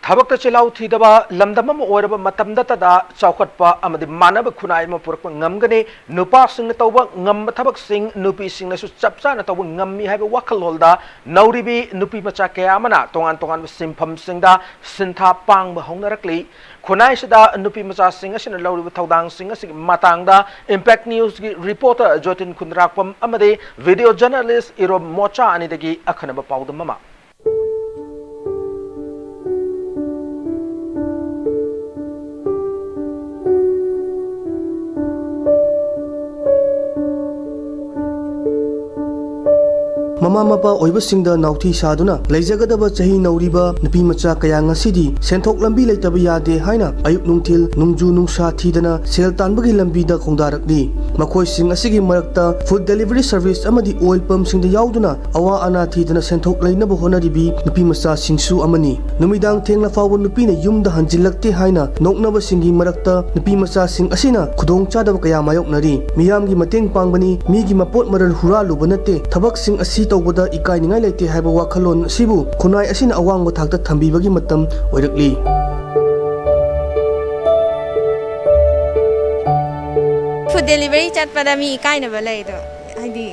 ꯊꯕꯛꯇ ꯆꯤꯜꯍꯥꯎ ꯊꯤꯗꯕ ꯂꯝꯗꯝ ꯑꯃ ꯑꯣꯏꯔꯕ ꯃꯇꯝꯗꯇꯗ ꯆꯥꯎꯈꯠꯄ ꯑꯃꯗꯤ ꯃꯥꯟꯅꯕ ꯈꯨꯟꯅꯥꯏ ꯑꯃ ꯄꯨꯔꯛꯄ ꯉꯝꯒꯅꯤ ꯅꯨꯄꯥꯁꯤꯡꯅ ꯇꯧꯕ ꯉꯝꯕ ꯊꯕꯛꯁꯤꯡ ꯅꯨꯄꯤꯁꯤꯡꯅꯁꯨ ꯆꯞ ꯆꯥꯅ ꯇꯧꯕ ꯉꯝꯃꯤ ꯍꯥꯏꯕ ꯋꯥꯈꯜꯂꯣꯟꯗ ꯅꯧꯔꯤꯕꯤ ꯅꯨꯄꯤ ꯃꯆꯥ ꯀꯌꯥ ꯑꯃꯅ ꯇꯣꯉꯥꯟ ꯇꯣꯉꯥꯟꯕ ꯁꯤꯟꯐꯝꯁꯤꯡꯗ ꯁꯤꯟꯊꯥ ꯄꯥꯡꯕ ꯍꯧꯅꯔꯛꯂꯤ ꯈꯨꯟꯅꯥꯏꯁꯤꯗ ꯅꯨꯄꯤ ꯃꯆꯥꯁꯤꯡ ꯑꯁꯤꯅ ꯂꯧꯔꯤꯕ ꯊꯧꯗꯥꯡꯁꯤꯡ ꯑꯁꯤꯒꯤ ꯃꯇꯥꯡꯗ ꯏꯝꯄꯦꯛ ꯅ꯭ꯌꯨꯁꯀꯤ ꯔꯤꯄꯣꯔꯇꯔ ꯖꯣꯇꯤꯟ ꯈꯨꯟꯗ꯭ꯔꯥꯛꯄꯝ ꯑꯃꯗꯤ ꯚꯤꯗꯤꯑꯣ ꯖꯔꯅꯦꯂꯤꯁ ꯏꯔꯣꯝ ꯃꯣꯆꯥ ꯑꯅꯤꯗꯒꯤ ꯑꯈꯟꯅꯕ ꯄꯥꯎꯗꯝ ꯑꯃ ꯃꯃꯥ ꯃꯄꯥ ꯑꯣꯏꯕꯁꯤꯡꯗ ꯅꯥꯎꯊꯤ ꯁꯥꯗꯨꯅ ꯂꯩꯖꯒꯗꯕ ꯆꯍꯤ ꯅꯧꯔꯤꯕ ꯅꯨꯄꯤ ꯃꯆꯥ ꯀꯌꯥ ꯉꯁꯤꯗꯤ ꯁꯦꯟꯊꯣꯛ ꯂꯝꯕꯤ ꯂꯩꯇꯕ ꯌꯥꯗꯦ ꯍꯥꯏꯅ ꯑꯌꯨꯛ ꯅꯨꯡꯊꯤꯜ ꯅꯨꯡꯖꯨ ꯅꯨꯡꯁꯥ ꯊꯤꯗꯅ ꯁꯦꯜ ꯇꯥꯟꯕꯒꯤ ꯂꯝꯕꯤꯗ ꯈꯣꯡꯗꯥꯔꯛꯂꯤ ꯃꯈꯣꯏꯁꯤꯡ ꯑꯁꯤꯒꯤ ꯃꯔꯛꯇ ꯐꯨꯗ ꯗꯦꯂꯤꯚꯔꯤ ꯁꯔꯚꯤꯁ ꯑꯃꯗꯤ ꯑꯣꯏꯜ ꯄꯝꯁꯤꯡꯗ ꯌꯥꯎꯗꯨꯅ ꯑꯋꯥ ꯑꯅꯥ ꯊꯤꯗꯅ ꯁꯦꯟꯊꯣꯛ ꯂꯩꯅꯕ ꯍꯣꯠꯅꯔꯤꯕꯤ ꯅꯨꯄꯤ ꯃꯆꯥꯁꯤꯡꯁꯨ ꯑꯃꯅꯤ ꯅꯨꯃꯤꯗꯥꯡ ꯊꯦꯡꯅ ꯐꯥꯎꯕ ꯅꯨꯄꯤꯅ ꯌꯨꯝꯗ ꯍꯟꯖꯤꯜꯂꯛꯇꯦ ꯍꯥꯏꯅ ꯅꯣꯛꯅꯕꯁꯤꯡꯒꯤ ꯃꯔꯛꯇ ꯅꯨꯄꯤ ꯃꯆꯥꯁꯤꯡ ꯑꯁꯤꯅ ꯈꯨꯗꯣꯡꯆꯥꯗꯕ ꯀꯌꯥ ꯃꯥꯌꯣꯛꯅꯔꯤ ꯃꯤꯌꯥꯝꯒꯤ ꯃꯇꯦꯡ ꯄꯥꯡꯕꯅꯤ ꯃꯤꯒꯤ ꯃꯄꯣꯠ ꯃꯔꯜ ꯍꯨꯔꯥꯜꯂꯨꯕ ꯅꯠꯇꯦ ꯊꯕꯛꯁꯤꯡ ꯑꯁꯤ ꯇꯧꯕꯗ ꯏꯀꯥꯏꯅꯤꯡꯉꯥꯏ ꯂꯩꯇꯦ ꯍꯥꯏꯕ ꯋꯥꯈꯜꯂꯣꯟ ꯑꯁꯤꯕꯨ ꯈꯨꯟꯅꯥꯏ ꯑꯁꯤꯅ ꯑꯋꯥꯡꯕ ꯊꯥꯛꯇ ꯊꯝꯕꯤꯕꯒꯤ ꯃꯇꯝ ꯑꯣꯏꯔꯛꯂꯤ ꯐꯨꯗ ꯗꯦꯂꯤꯚꯔꯤ ꯆꯠꯄꯗ ꯃꯤ ꯏꯀꯥꯏꯅꯕ ꯂꯩꯗꯣ ꯍꯥꯏꯗꯤ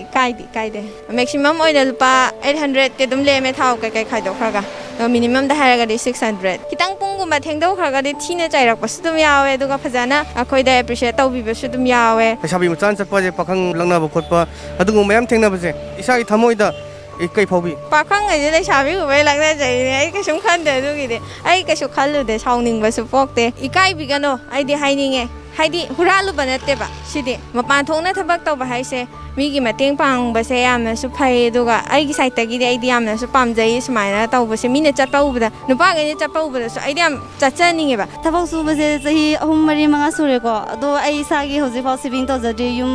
ꯀꯥꯏꯗꯦ ꯃꯦꯛꯁꯤꯃꯝ ꯑꯣꯏꯅ ꯂꯨꯄꯥ 800ꯇꯤ ꯑꯗꯨꯝ ꯂꯦꯝꯃꯦ ꯊꯥꯎ ꯀꯩꯀꯩ ꯈꯥꯏꯗꯣꯛꯈ꯭ꯔꯒ ꯑꯗꯣ ꯃꯤꯅꯤꯃꯝꯗ ꯍꯥꯏꯔꯒꯗꯤ 600 ꯈꯤꯇꯪ ꯄꯨꯡꯒꯨꯝꯕ ꯊꯦꯡꯗꯣꯛꯈ꯭ꯔꯒꯗꯤ ꯊꯤꯅ ꯆꯩꯔꯛꯄꯁꯨ ꯑꯗꯨꯝ ꯌꯥꯎꯋꯦ ꯑꯗꯨꯒ ꯐꯖꯅ ꯑꯩꯈꯣꯏꯗ ꯑꯦꯄ꯭ꯔꯤꯁꯤꯌꯦꯠ ꯇꯧꯕꯤꯕꯁꯨ ꯑꯗꯨꯝ ꯌꯥꯎꯋꯦ ꯂꯩꯁꯥꯕꯤ ꯃꯆꯥꯅ ꯆꯠꯄꯁꯦ ꯄꯥꯈꯪ ꯂꯛꯅꯕ ꯈꯣꯠꯄ ꯑꯗꯨꯒꯨꯝꯕ ꯃꯌꯥꯝ ꯊꯦꯡꯅꯕꯁꯦ ꯏꯁꯥꯒꯤ ꯊꯃꯣꯏꯗ ꯀꯩ ꯐꯥꯎꯕꯤ ꯄꯥꯈꯪꯉꯩꯁꯦ ꯂꯩꯁꯥꯕꯤꯒꯨꯝꯕꯩ ꯂꯛꯅꯖꯩꯅꯦ ꯑꯩ ꯀꯩꯁꯨꯝ ꯈꯟꯗꯦ ꯑꯗꯨꯒꯤꯗꯤ ꯑꯩ ꯀꯩꯁꯨ ꯈꯜꯂꯨꯗꯦ ꯁꯥꯎꯅꯤꯡꯕꯁꯨ ꯄꯣꯛꯇꯦ ꯏꯀꯥꯏꯕꯤꯒꯅꯣ ꯑꯩꯗꯤ ꯍꯥꯏꯅꯤꯡꯉꯦ ꯍꯥꯏꯗꯤ ꯍꯨꯔꯥꯜꯂꯨꯕ ꯅꯠꯇꯦꯕ ꯁꯤꯗꯤ ꯃꯄꯥꯟ ꯊꯣꯛꯅ ꯊꯕꯛ ꯇꯧꯕ ꯍꯥꯏꯁꯦ ꯃꯤꯒꯤ ꯃꯇꯦꯡ ꯄꯥꯡꯕꯁꯦ ꯌꯥꯝꯅꯁꯨ ꯐꯩ ꯑꯗꯨꯒ ꯑꯩꯒꯤ ꯁꯥꯏꯠꯇꯒꯤꯗꯤ ꯑꯩꯗꯤ ꯌꯥꯝꯅꯁꯨ ꯄꯥꯝꯖꯩ ꯁꯨꯃꯥꯏꯅ ꯇꯧꯕꯁꯦ ꯃꯤꯅ ꯆꯠꯄ ꯎꯕꯗ ꯅꯨꯄꯥꯈꯩꯅ ꯆꯠꯄ ꯎꯕꯗꯁꯨ ꯑꯩꯗꯤ ꯌꯥꯝ ꯆꯠꯆꯅꯤꯡꯉꯦꯕ ꯊꯕꯛ ꯁꯨꯕꯁꯦ ꯆꯍꯤ 3-4 ꯁꯨꯔꯦꯀꯣ ꯑꯗꯣ ꯑꯩ ꯏꯁꯥꯒꯤ ꯍꯧꯖꯤꯛꯐꯥꯎ ꯁꯦꯚꯤꯡ ꯇꯧꯖꯗ꯭ꯔꯤ ꯌꯨꯝ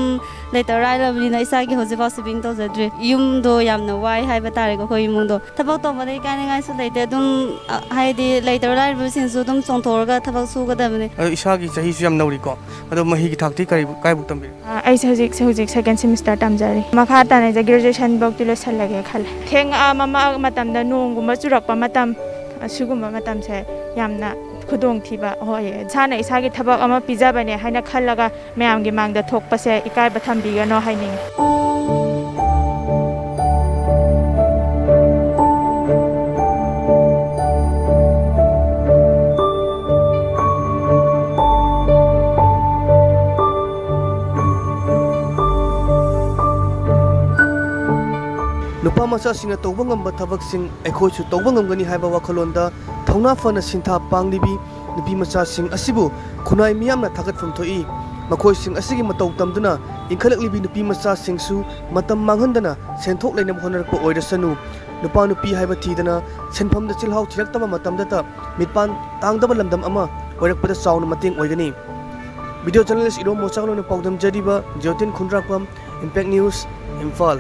ꯂꯩꯇꯔꯥꯏꯔꯕꯅꯤꯅ ꯏꯁꯥꯒꯤ ꯍꯧꯖꯤꯛꯐꯥꯎ ꯁꯦꯚꯤꯡ ꯇꯧꯖꯗ꯭ꯔꯤ ꯌꯨꯝꯗꯣ ꯌꯥꯝꯅ ꯋꯥꯏ ꯍꯥꯏꯕ ꯇꯥꯔꯦꯀꯣ ꯑꯩꯈꯣꯏ ꯏꯃꯨꯡꯗꯣ ꯊꯕꯛ ꯇꯧꯕꯗ ꯏꯀꯥꯏꯅꯤꯡꯉꯥꯏꯁꯨ ꯂꯩꯇꯦ ꯑꯗꯨꯝ ꯍꯥꯏꯗꯤ ꯂꯩꯇꯔ ꯂꯥꯏꯔꯕꯁꯤꯡꯁꯨ ꯑꯗꯨꯝ ꯆꯣꯡꯊꯣꯛꯑꯒ ꯊꯕꯛ ꯁꯨꯒꯗꯕꯅꯤ ꯑꯗꯣ ꯏꯁꯥꯒꯤ ꯆꯍꯤꯁꯨ ꯌꯥꯝ ꯅꯧꯔꯤꯀꯣ ꯑꯗꯣ ꯃꯍꯤꯒꯤ ꯊꯥꯛꯇꯤ ꯀꯥꯏꯕꯨꯛ ꯇꯝꯕꯤꯔꯤ ꯑꯩꯁꯦ ꯍꯧꯖꯤꯛ ꯁꯦꯀꯦꯟ ꯁꯦꯃꯤꯁꯇꯔ ꯇꯝꯖꯔꯤ ꯃꯈꯥ ꯇꯥꯅ ꯒ꯭ꯔꯦꯖꯨꯑꯦꯁꯟ ꯐꯥꯎꯇꯤ ꯂꯣꯏꯁꯜꯂꯒꯦ ꯈꯜꯂꯦ ꯊꯦꯡꯉꯛꯑ ꯃꯇꯝꯗ ꯅꯣꯡꯒꯨꯝꯕ ꯆꯨꯔꯛꯄ ꯃꯇꯝ ꯑꯁꯤꯒꯨꯝꯕ ꯃꯇꯝꯁꯦ ꯌꯥꯝꯅ ꯈꯨꯗꯣꯡꯊꯤꯕ ꯍꯣꯏ ꯏꯁꯥꯅ ꯏꯁꯥꯒꯤ ꯊꯕꯛ ꯑꯃ ꯄꯤꯖꯕꯅꯦ ꯍꯥꯏꯅ ꯈꯜꯂꯒ ꯃꯌꯥꯝꯒꯤ ꯃꯥꯡꯗ ꯊꯣꯛꯄꯁꯦ ꯏꯀꯥꯏꯕ ꯊꯝꯕꯤꯒꯅꯣ ꯍꯥꯏꯅꯤꯡꯉꯤ ꯅꯨꯄꯥ ꯃꯆꯥꯁꯤꯡꯅ ꯇꯧꯕ ꯉꯝꯕ ꯊꯕꯛꯁꯤꯡ ꯑꯩꯈꯣꯏꯁꯨ ꯇꯧꯕ ꯉꯝꯒꯅꯤ ꯍꯥꯏꯕ ꯋꯥꯈꯜꯂꯣꯟꯗ ꯊꯧꯅꯥ ꯐꯅ ꯁꯤꯟꯊꯥ ꯄꯥꯡꯂꯤꯕꯤ ꯅꯨꯄꯤ ꯃꯆꯥꯁꯤꯡ ꯑꯁꯤꯕꯨ ꯈꯨꯟꯅꯥꯏ ꯃꯤꯌꯥꯝꯅ ꯊꯥꯒꯠꯐꯝ ꯊꯣꯛꯏ ꯃꯈꯣꯏꯁꯤꯡ ꯑꯁꯤꯒꯤ ꯃꯇꯧ ꯇꯝꯗꯨꯅ ꯏꯟꯈꯠꯂꯛꯂꯤꯕꯤ ꯅꯨꯄꯤ ꯃꯆꯥꯁꯤꯡꯁꯨ ꯃꯇꯝ ꯃꯥꯡꯍꯟꯗꯅ ꯁꯦꯟꯊꯣꯛ ꯂꯩꯅꯕ ꯍꯣꯠꯅꯔꯛꯄ ꯑꯣꯏꯔꯁꯅꯨ ꯅꯨꯄꯥ ꯅꯨꯄꯤ ꯍꯥꯏꯕ ꯊꯤꯗꯅ ꯁꯦꯟꯐꯝꯗ ꯆꯤꯜꯍꯥꯎ ꯊꯤꯔꯛꯇꯕ ꯃꯇꯝꯗꯇ ꯃꯤꯠꯄꯥꯟ ꯇꯥꯡꯗꯕ ꯂꯝꯗꯝ ꯑꯃ ꯑꯣꯏꯔꯛꯄꯗ ꯆꯥꯎꯅ ꯃꯇꯦꯡ ꯑꯣꯏꯒꯅꯤ ꯚꯤꯗꯤꯑꯣ ꯖꯔꯅꯦꯂꯤꯁ ꯏꯔꯣꯝ ꯃꯣꯆꯥꯡꯂꯣꯏꯅ ꯄꯥꯎꯗꯝꯖꯔꯤꯕ ꯖꯣꯇꯤꯟ ꯈꯨꯟꯗ꯭ꯔꯥꯛꯄꯝ ꯏꯝꯄꯦꯛ ꯅ꯭ꯌꯨꯁ ꯏꯝꯐꯥꯜ